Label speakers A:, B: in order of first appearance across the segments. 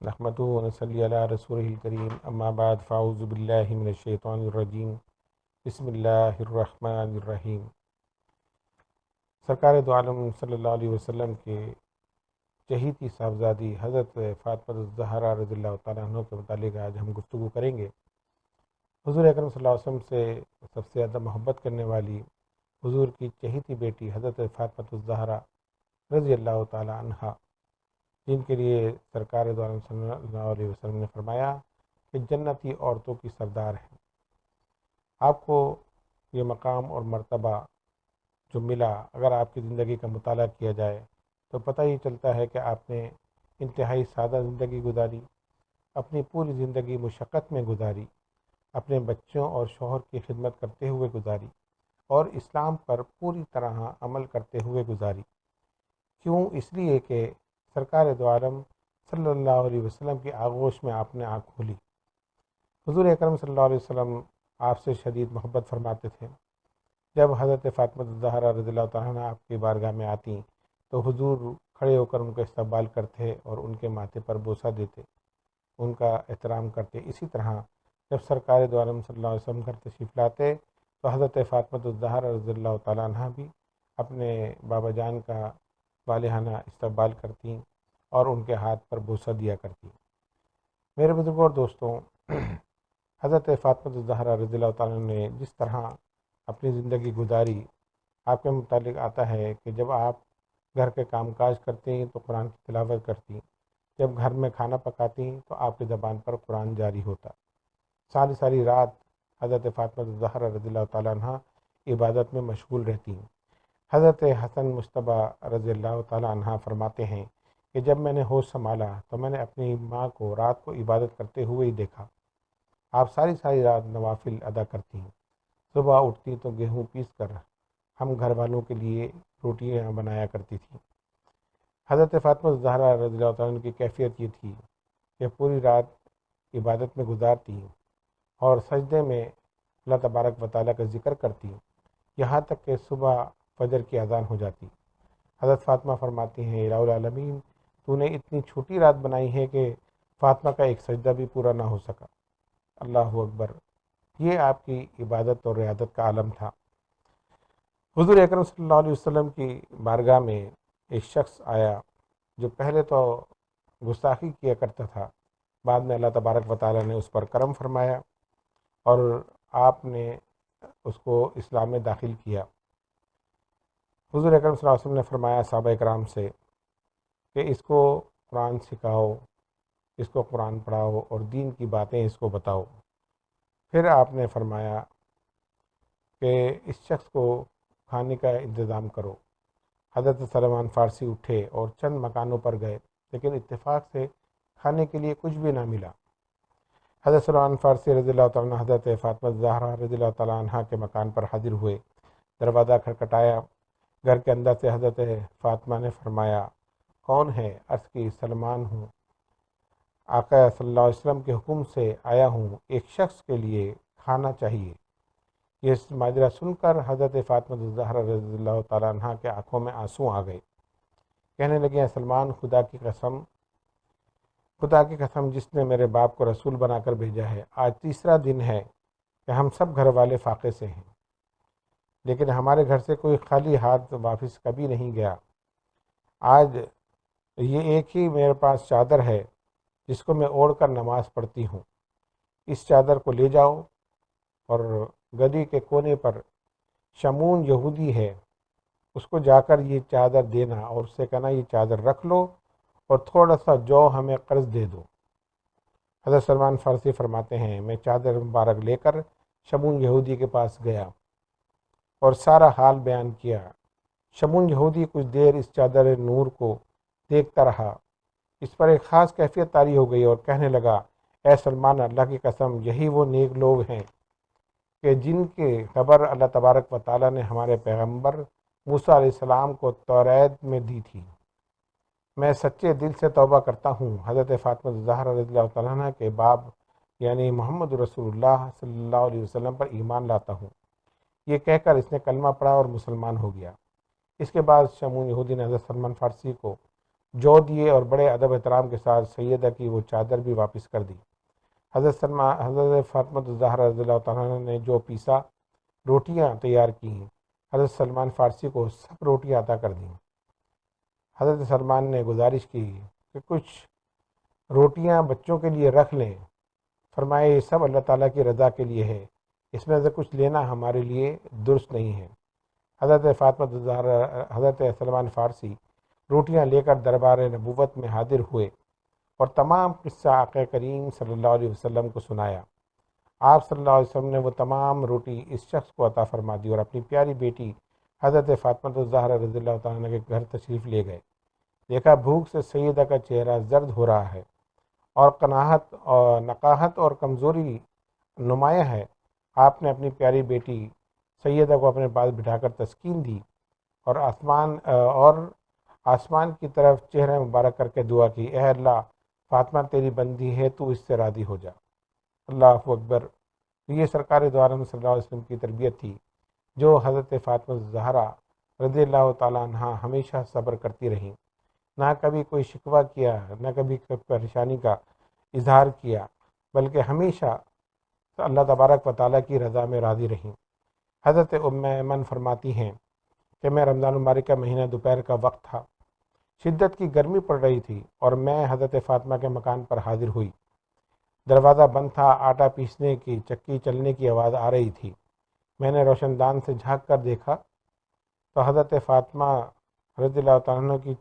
A: نحمدہ و نصلی علی رسولہ الکریم، اما بعد فاعوذ باللہ من الشیطان الرجیم، بسم اللہ الرحمن الرحیم۔ سرکار دو عالم صلی اللہ علیہ وسلم کے چہیتی صاحبزادی حضرت فاطمہ الزہرا رضی اللہ تعالیٰ عنہ کے متعلق آج ہم گفتگو کریں گے۔ حضور اکرم صلی اللہ علیہ وسلم سے سب سے زیادہ محبت کرنے والی حضور کی چہیتی بیٹی حضرت فاطمہ الزہرا رضی اللہ تعالیٰ عنہ، جن کے لیے سرکار دو عالم صلی اللہ علیہ وسلم نے فرمایا کہ جنتی عورتوں کی سردار ہیں۔ آپ کو یہ مقام اور مرتبہ جو ملا، اگر آپ کی زندگی کا مطالعہ کیا جائے تو پتہ ہی چلتا ہے کہ آپ نے انتہائی سادہ زندگی گزاری، اپنی پوری زندگی مشقت میں گزاری، اپنے بچوں اور شوہر کی خدمت کرتے ہوئے گزاری اور اسلام پر پوری طرح عمل کرتے ہوئے گزاری۔ کیوں؟ اس لیے کہ سرکار دو عالم صلی اللہ علیہ وسلم کی آغوش میں آپ نے آنکھ کھولی۔ حضور اکرم صلی اللہ علیہ وسلم آپ سے شدید محبت فرماتے تھے۔ جب حضرت فاطمہ الزہرا رضی اللہ تعالیٰ عنہ آپ کی بارگاہ میں آتی تو حضور کھڑے ہو کر ان کا استقبال کرتے اور ان کے ماتھے پر بوسہ دیتے، ان کا احترام کرتے۔ اسی طرح جب سرکار دو عالم صلی اللہ علیہ وسلم گھر تشریف لاتے تو حضرت فاطمہ الزہرا رضی اللہ تعالیٰ عنہ بھی اپنے بابا جان کا والہانہ استقبال کرتی اور ان کے ہاتھ پر بوسہ دیا کرتی۔ میرے بزرگوں اور دوستوں، حضرت فاطمہ الزہرا رضی اللہ تعالیٰ نے جس طرح اپنی زندگی گزاری، آپ کے متعلق آتا ہے کہ جب آپ گھر کے کام کاج کرتی ہیں تو قرآن کی تلاوت کرتی، جب گھر میں کھانا پکاتی تو آپ کی زبان پر قرآن جاری ہوتا۔ ساری ساری رات حضرت فاطمہ الزہرا رضی اللہ تعالیٰ عنہ عبادت میں مشغول رہتی ہیں۔ حضرت حسن مجتبیٰ رضی اللہ تعالیٰ عنہ فرماتے ہیں کہ جب میں نے ہوش سنبھالا تو میں نے اپنی ماں کو رات کو عبادت کرتے ہوئے ہی دیکھا۔ آپ ساری ساری رات نوافل ادا کرتی ہیں، صبح اٹھتی تو گیہوں پیس کر ہم گھر والوں کے لیے روٹیاں بنایا کرتی تھیں۔ حضرت فاطمہ الزہرا رضی اللہ تعالیٰ عنہ کی کیفیت یہ تھی کہ پوری رات عبادت میں گزارتی اور سجدے میں اللہ تبارک و تعالیٰ کا ذکر کرتی، یہاں تک کہ صبح فجر کی اذان ہو جاتی۔ حضرت فاطمہ فرماتی ہیں، الہ العالمین، تو نے اتنی چھوٹی رات بنائی ہے کہ فاطمہ کا ایک سجدہ بھی پورا نہ ہو سکا۔ اللہ اکبر! یہ آپ کی عبادت اور ریاضت کا عالم تھا۔ حضور اکرم صلی اللہ علیہ وسلم کی بارگاہ میں ایک شخص آیا جو پہلے تو گستاخی کیا کرتا تھا، بعد میں اللہ تبارک و تعالیٰ نے اس پر کرم فرمایا اور آپ نے اس کو اسلام میں داخل کیا۔ حضور اکرم صلی اللہ علیہ وسلم نے فرمایا صحابہ کرام سے کہ اس کو قرآن سکھاؤ، اس کو قرآن پڑھاؤ اور دین کی باتیں اس کو بتاؤ۔ پھر آپ نے فرمایا کہ اس شخص کو کھانے کا انتظام کرو۔ حضرت سلمان فارسی اٹھے اور چند مکانوں پر گئے، لیکن اتفاق سے کھانے کے لیے کچھ بھی نہ ملا۔ حضرت سلمان فارسی رضی اللہ تعالیٰ عنہ حضرت فاطمہ الزہرا رضی اللہ تعالیٰ عنہ کے مکان پر حاضر ہوئے، دروازہ کھٹکھٹایا۔ گھر کے اندر سے حضرت فاطمہ نے فرمایا، کون ہے؟ عرض کی، سلمان ہوں، آقا صلی اللہ علیہ وسلم کے حکم سے آیا ہوں، ایک شخص کے لیے کھانا چاہیے۔ یہ ماجرہ سن کر حضرت فاطمہ الزہرا رضی اللہ تعالیٰ عنہ کے آنکھوں میں آنسو آ گئے۔ کہنے لگے، سلمان، خدا کی قسم جس نے میرے باپ کو رسول بنا کر بھیجا ہے، آج تیسرا دن ہے کہ ہم سب گھر والے فاقے سے ہیں، لیکن ہمارے گھر سے کوئی خالی ہاتھ واپس کبھی نہیں گیا۔ آج یہ ایک ہی میرے پاس چادر ہے جس کو میں اوڑھ کر نماز پڑھتی ہوں، اس چادر کو لے جاؤ اور گدی کے کونے پر شمون یہودی ہے، اس کو جا کر یہ چادر دینا اور اس سے کہنا یہ چادر رکھ لو اور تھوڑا سا جو ہمیں قرض دے دو۔ حضرت سلمان فارسی فرماتے ہیں، میں چادر مبارک لے کر شمون یہودی کے پاس گیا اور سارا حال بیان کیا۔ شمون یہودی کچھ دیر اس چادر نور کو دیکھتا رہا، اس پر ایک خاص کیفیت طاری ہو گئی اور کہنے لگا، اے سلمان، اللہ کی قسم یہی وہ نیک لوگ ہیں کہ جن کی خبر اللہ تبارک و تعالیٰ نے ہمارے پیغمبر موسیٰ علیہ السلام کو توریت میں دی تھی۔ میں سچے دل سے توبہ کرتا ہوں، حضرت فاطمہ الزہرا رضی اللہ تعالیٰ عنہ کے باپ یعنی محمد رسول اللہ صلی اللہ علیہ وسلم پر ایمان لاتا ہوں۔ یہ کہہ کر اس نے کلمہ پڑھا اور مسلمان ہو گیا۔ اس کے بعد شمون یہودی نے حضرت سلمان فارسی کو جو دیے اور بڑے ادب احترام کے ساتھ سیدہ کی وہ چادر بھی واپس کر دی۔ حضرت فاطمہ الزہرا رضی اللہ تعالیٰ عنہ نے جو پیسا روٹیاں تیار کی ہیں، حضرت سلمان فارسی کو سب روٹیاں عطا کر دیں۔ حضرت سلمان نے گزارش کی کہ کچھ روٹیاں بچوں کے لیے رکھ لیں، فرمایا یہ سب اللہ تعالیٰ کی رضا کے لیے ہے، اس میں سے کچھ لینا ہمارے لیے درست نہیں ہے۔ حضرت فاطمہ الزہرا حضرت سلمان فارسی روٹیاں لے کر دربار نبوت میں حاضر ہوئے اور تمام قصہ آقا کریم صلی اللہ علیہ وسلم کو سنایا۔ آپ صلی اللہ علیہ وسلم نے وہ تمام روٹی اس شخص کو عطا فرما دی اور اپنی پیاری بیٹی حضرت فاطمہ الزہرا رضی اللہ تعالیٰ عنہ کے گھر تشریف لے گئے۔ دیکھا بھوک سے سیدہ کا چہرہ زرد ہو رہا ہے اور قناعت اور نقاہت اور کمزوری نمایاں ہے۔ آپ نے اپنی پیاری بیٹی سیدہ کو اپنے پاس بٹھا کر تسکین دی اور آسمان کی طرف چہرہ مبارک کر کے دعا کی، اے اللہ فاطمہ تیری بندی ہے، تو اس سے راضی ہو جا۔ اللہ اکبر۔ یہ سرکار دو عالم صلی اللہ علیہ وسلم کی تربیت تھی، جو حضرت فاطمہ الزہرا رضی اللہ تعالیٰ عنہ ہمیشہ صبر کرتی رہیں، نہ کبھی کوئی شکوہ کیا، نہ کبھی پریشانی کا اظہار کیا، بلکہ ہمیشہ اللہ تبارک و تعالیٰ کی رضا میں راضی رہیں۔ حضرت ام ایمن فرماتی ہیں کہ میں رمضان المبارک کا مہینہ دوپہر کا وقت تھا، شدت کی گرمی پڑ رہی تھی اور میں حضرت فاطمہ کے مکان پر حاضر ہوئی۔ دروازہ بند تھا، آٹا پیسنے کی چکی چلنے کی آواز آ رہی تھی۔ میں نے روشن دان سے جھانک کر دیکھا تو حضرت فاطمہ رضی اللہ تعالیٰ عنہ کی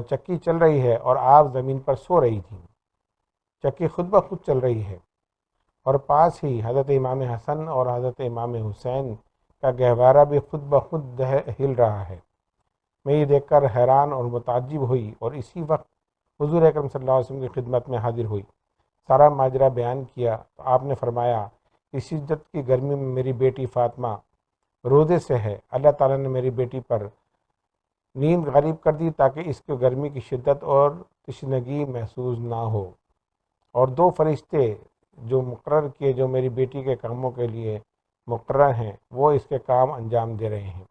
A: چکی چل رہی ہے اور آپ زمین پر سو رہی تھیں۔ چکی خود بخود چل رہی ہے اور پاس ہی حضرت امام حسن اور حضرت امام حسین کا گہوارہ بھی خود بخود ہل رہا ہے۔ میں یہ دیکھ کر حیران اور متعجب ہوئی اور اسی وقت حضور اکرم صلی اللہ علیہ وسلم کی خدمت میں حاضر ہوئی۔ سارا ماجرا بیان کیا تو آپ نے فرمایا، اس شدت کی گرمی میں میری بیٹی فاطمہ روزے سے ہے، اللہ تعالیٰ نے میری بیٹی پر نیند غالب کر دی تاکہ اس کو گرمی کی شدت اور تشنگی محسوس نہ ہو، اور دو فرشتے جو مقرر کیے جو میری بیٹی کے کاموں کے لیے مقرر ہیں وہ اس کے کام انجام دے رہے ہیں۔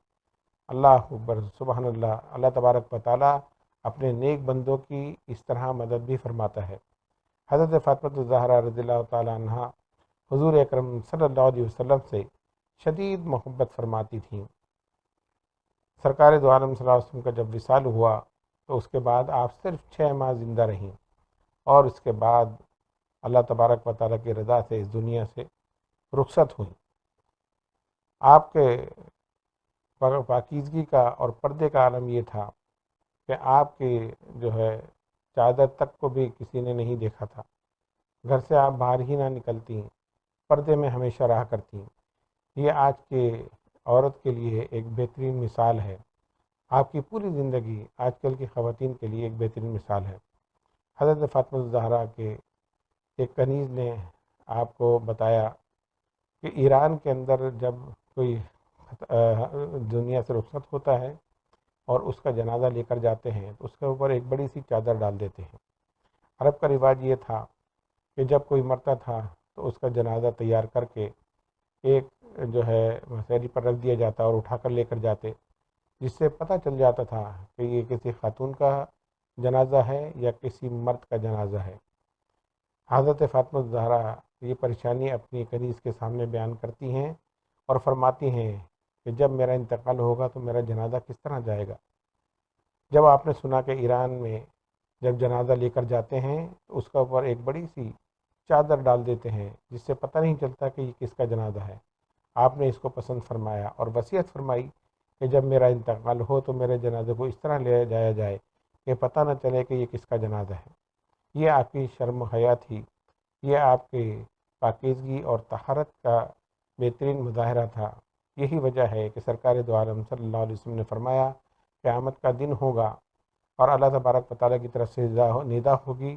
A: اللہ اکبر، سبحان اللہ۔ اللہ تبارک و تعالیٰ اپنے نیک بندوں کی اس طرح مدد بھی فرماتا ہے۔ حضرت فاطمہ الزہرا رضی اللہ تعالیٰ عنہ حضور اکرم صلی اللہ علیہ وسلم سے شدید محبت فرماتی تھیں۔ سرکار دو عالم صلی اللہ علیہ وسلم کا جب وصال ہوا تو اس کے بعد آپ صرف 6 ماہ زندہ رہیں اور اس کے بعد اللہ تبارک و تعالیٰ کی رضا سے اس دنیا سے رخصت ہوئیں۔ آپ کے پاکیزگی کا اور پردے کا عالم یہ تھا کہ آپ کی چادر تک کو بھی کسی نے نہیں دیکھا تھا۔ گھر سے آپ باہر ہی نہ نکلتی، پردے میں ہمیشہ رہا کرتی۔ یہ آج کے عورت کے لیے ایک بہترین مثال ہے۔ آپ کی پوری زندگی آج کل کی خواتین کے لیے ایک بہترین مثال ہے۔ حضرت فاطمہ الزہرا کے ایک کنیز نے آپ کو بتایا کہ ایران کے اندر جب کوئی دنیا سے رخصت ہوتا ہے اور اس کا جنازہ لے کر جاتے ہیں تو اس کے اوپر ایک بڑی سی چادر ڈال دیتے ہیں۔ عرب کا رواج یہ تھا کہ جب کوئی مرتا تھا تو اس کا جنازہ تیار کر کے ایک مسیری پر رکھ دیا جاتا اور اٹھا کر لے کر جاتے، جس سے پتہ چل جاتا تھا کہ یہ کسی خاتون کا جنازہ ہے یا کسی مرد کا جنازہ ہے۔ حضرت فاطمہ الزہرا یہ پریشانی اپنی کنیز کے سامنے بیان کرتی ہیں اور فرماتی ہیں کہ جب میرا انتقال ہوگا تو میرا جنازہ کس طرح جائے گا۔ جب آپ نے سنا کہ ایران میں جب جنازہ لے کر جاتے ہیں تو اس کا اوپر ایک بڑی سی چادر ڈال دیتے ہیں جس سے پتہ نہیں چلتا کہ یہ کس کا جنازہ ہے، آپ نے اس کو پسند فرمایا اور وصیت فرمائی کہ جب میرا انتقال ہو تو میرے جنازے کو اس طرح لے جایا جائے کہ پتہ نہ چلے کہ یہ کس کا جنازہ ہے۔ یہ آپ کی شرم و حیا تھی، یہ آپ کی پاکیزگی اور طہارت کا بہترین مظاہرہ تھا۔ یہی وجہ ہے کہ سرکار دو عالم صلی اللہ علیہ وسلم نے فرمایا، قیامت کا دن ہوگا اور اللہ تبارک و تعالیٰ کی طرف سے ندا ہوگی،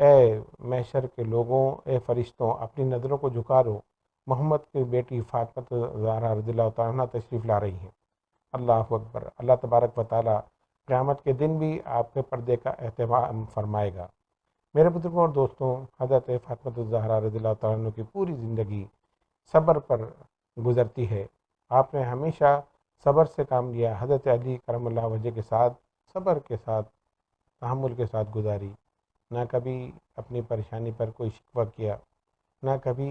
A: اے محشر کے لوگوں، اے فرشتوں، اپنی نظروں کو جھکا دو، محمد کی بیٹی فاطمہ الزہرا رضی اللہ تعالیٰ عنہ تشریف لا رہی ہیں۔ اللہ اکبر۔ اللہ تبارک و تعالیٰ قیامت کے دن بھی آپ کے پردے کا اہتمام فرمائے گا۔ میرے بزرگوں اور دوستوں، حضرت فاطمہ الزہرا رضی اللہ تعالیٰ عنہ کی پوری زندگی صبر پر گزرتی ہے۔ آپ نے ہمیشہ صبر سے کام لیا۔ حضرت علی کرم اللہ وجہ کے ساتھ صبر کے ساتھ تحمل کے ساتھ گزاری، نہ کبھی اپنی پریشانی پر کوئی شکوہ کیا، نہ کبھی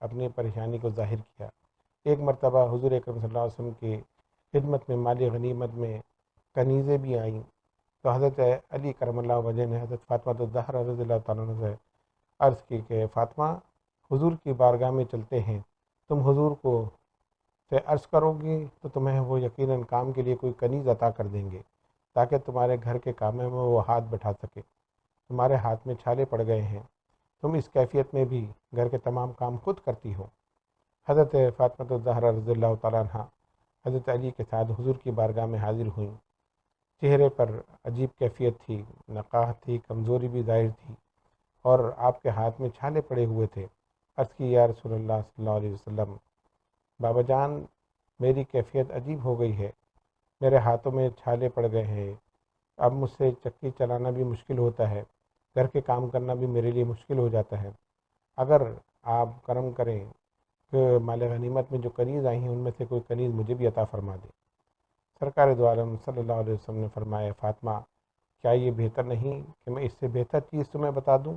A: اپنی پریشانی کو ظاہر کیا۔ ایک مرتبہ حضور اکرم صلی اللہ علیہ وسلم کی خدمت میں مالی غنیمت میں کنیزیں بھی آئیں، تو حضرت علی کرم اللہ وجہ نے حضرت فاطمہ الزہرا رضی اللہ تعالیٰ عنہ سے عرض کی کہ فاطمہ، حضور کی بارگاہ میں چلتے ہیں، تم حضور کو سے عرض کرو گی تو تمہیں وہ یقیناً کام کے لیے کوئی کنیز عطا کر دیں گے، تاکہ تمہارے گھر کے کاموں میں وہ ہاتھ بٹھا سکے۔ تمہارے ہاتھ میں چھالے پڑ گئے ہیں، تم اس کیفیت میں بھی گھر کے تمام کام خود کرتی ہو۔ حضرت فاطمہ الزہرا رضی اللہ تعالیٰ عنہ حضرت علی کے ساتھ حضور کی بارگاہ میں حاضر ہوئیں۔ چہرے پر عجیب کیفیت تھی، نقاہت تھی، کمزوری بھی ظاہر تھی، اور آپ کے ہاتھ میں چھالے پڑے ہوئے تھے۔ عرض کی یا رسول اللہ صلی اللہ علیہ وسلم، بابا جان، میری کیفیت عجیب ہو گئی ہے، میرے ہاتھوں میں چھالے پڑ گئے ہیں، اب مجھ سے چکی چلانا بھی مشکل ہوتا ہے، گھر کے کام کرنا بھی میرے لیے مشکل ہو جاتا ہے۔ اگر آپ کرم کریں کہ مال غنیمت میں جو کنیز آئی ہیں ان میں سے کوئی کنیز مجھے بھی عطا فرما دیں۔ سرکار دو عالم صلی اللہ علیہ وسلم نے فرمایا، فاطمہ، کیا یہ بہتر نہیں کہ میں اس سے بہتر چیز تمہیں بتا دوں؟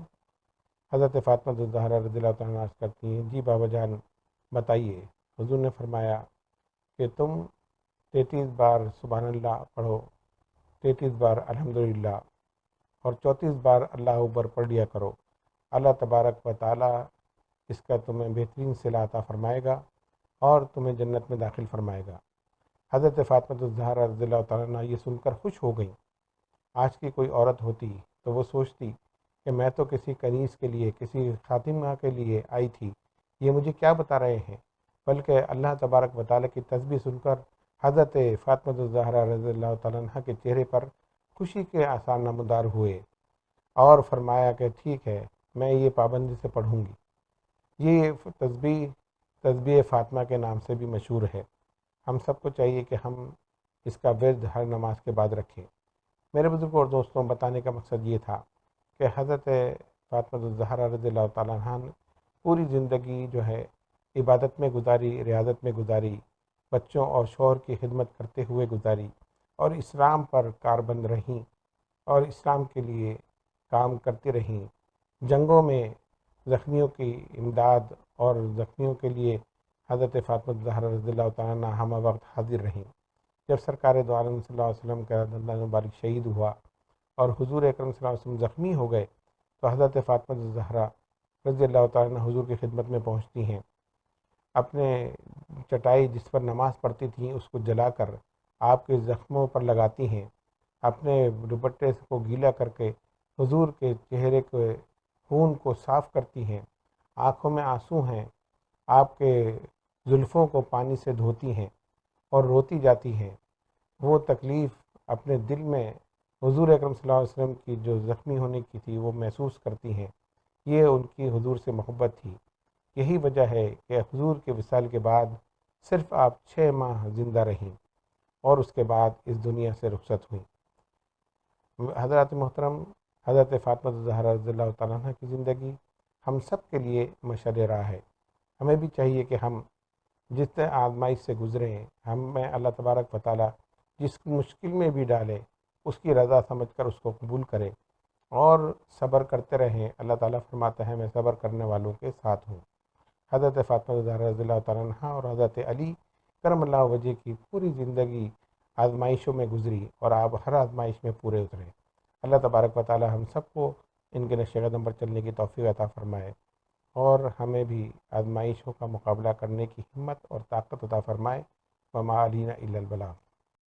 A: حضرت فاطمہ الزہرا رضی اللہ تعالیٰ عنہ کرتی ہیں، جی بابا جان بتائیے۔ حضور نے فرمایا کہ تم 33 بار سبحان اللہ پڑھو، 33 بار الحمدللہ، اور 34 بار اللہ اکبر پڑھ لیا کرو۔ اللہ تبارک و تعالیٰ اس کا تمہیں بہترین صلہ عطا فرمائے گا اور تمہیں جنت میں داخل فرمائے گا۔ حضرت فاطمہ الزہرا رضی اللہ تعالیٰ عنہ یہ سن کر خوش ہو گئیں۔ آج کی کوئی عورت ہوتی تو وہ سوچتی کہ میں تو کسی کنیز کے لیے، کسی خاتمہ کے لیے آئی تھی، یہ مجھے کیا بتا رہے ہیں؟ بلکہ اللہ تبارک و تعالیٰ کی تسبیح سن کر حضرت فاطمہ الزہرا رضی اللہ تعالیٰ عنہ کے چہرے پر خوشی کے آثار نمودار ہوئے، اور فرمایا کہ ٹھیک ہے، میں یہ پابندی سے پڑھوں گی۔ یہ تسبیح فاطمہ کے نام سے بھی مشہور ہے۔ ہم سب کو چاہیے کہ ہم اس کا ورد ہر نماز کے بعد رکھیں۔ میرے بزرگوں اور دوستوں، بتانے کا مقصد یہ تھا کہ حضرت فاطمہ الزہرا رضی اللہ تعالیٰ عنہ نے پوری زندگی جو ہے عبادت میں گزاری، ریاضت میں گزاری، بچوں اور شوہر کی خدمت کرتے ہوئے گزاری، اور اسلام پر کاربند رہیں اور اسلام کے لیے کام کرتی رہیں۔ جنگوں میں زخمیوں کی امداد اور زخمیوں کے لیے حضرت فاطمہ الزہرا رضی اللہ تعالیٰ عنہ ہمہ وقت حاضر رہیں۔ جب سرکار دو عالم صلی اللہ علیہ وسلم کا دندان مبارک شہید ہوا اور حضور اکرم صلی اللہ علیہ وسلم زخمی ہو گئے، تو حضرت فاطمہ الزہرا رضی اللہ تعالیٰ عنہ حضور کی خدمت میں پہنچتی ہیں۔ اپنے چٹائی جس پر نماز پڑھتی تھیں اس کو جلا کر آپ کے زخموں پر لگاتی ہیں، اپنے دوپٹے کو گیلا کر کے حضور کے چہرے کے خون کو صاف کرتی ہیں، آنکھوں میں آنسو ہیں، آپ کے زلفوں کو پانی سے دھوتی ہیں اور روتی جاتی ہیں۔ وہ تکلیف اپنے دل میں حضور اکرم صلی اللہ علیہ وسلم کی جو زخمی ہونے کی تھی وہ محسوس کرتی ہیں۔ یہ ان کی حضور سے محبت تھی۔ یہی وجہ ہے کہ حضور کے وصال کے بعد صرف آپ 6 ماہ زندہ رہیں اور اس کے بعد اس دنیا سے رخصت ہوئیں۔ حضرات محترم، حضرت فاطمہ الزہرا رضی اللہ تعالیٰ عنہ کی زندگی ہم سب کے لیے مشعل راہ ہے۔ ہمیں بھی چاہیے کہ ہم جس آزمائش سے گزریں، ہمیں اللہ تبارک و تعالیٰ جس مشکل میں بھی ڈالے اس کی رضا سمجھ کر اس کو قبول کریں اور صبر کرتے رہیں۔ اللہ تعالیٰ فرماتا ہے، میں صبر کرنے والوں کے ساتھ ہوں۔ حضرت فاطمہ الزہرا رضی اللہ تعالیٰ عنہ اور حضرت علی کرم اللہ وجہ کی پوری زندگی آزمائشوں میں گزری اور آپ ہر آزمائش میں پورے اترے۔ اللہ تبارک و تعالیٰ ہم سب کو ان کے نقش قدم پر چلنے کی توفیق عطا فرمائے اور ہمیں بھی آزمائشوں کا مقابلہ کرنے کی ہمت اور طاقت عطا فرمائے۔ وما علینا الا البلاغ۔